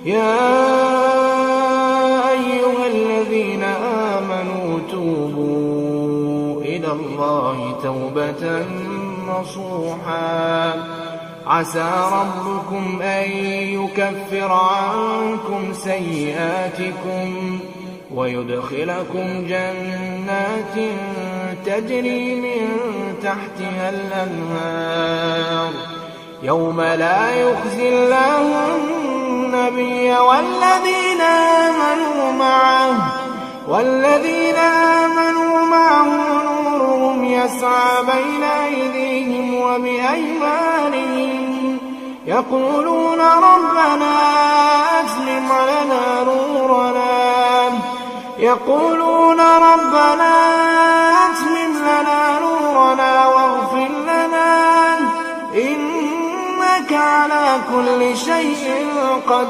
يا أيها الذين آمنوا توبوا إلى الله توبة نصوحا عسى ربكم أن يكفر عنكم سيئاتكم ويدخلكم جنات تجري من تحتها الأنهار يوم لا يخزي الله النبي والذين آمنوا معه نورهم يسعى بين أيديهم وبأيمانهم يقولون ربنا أتمم لنا نورنا واغفر لنا إنك على كل شيء قدير.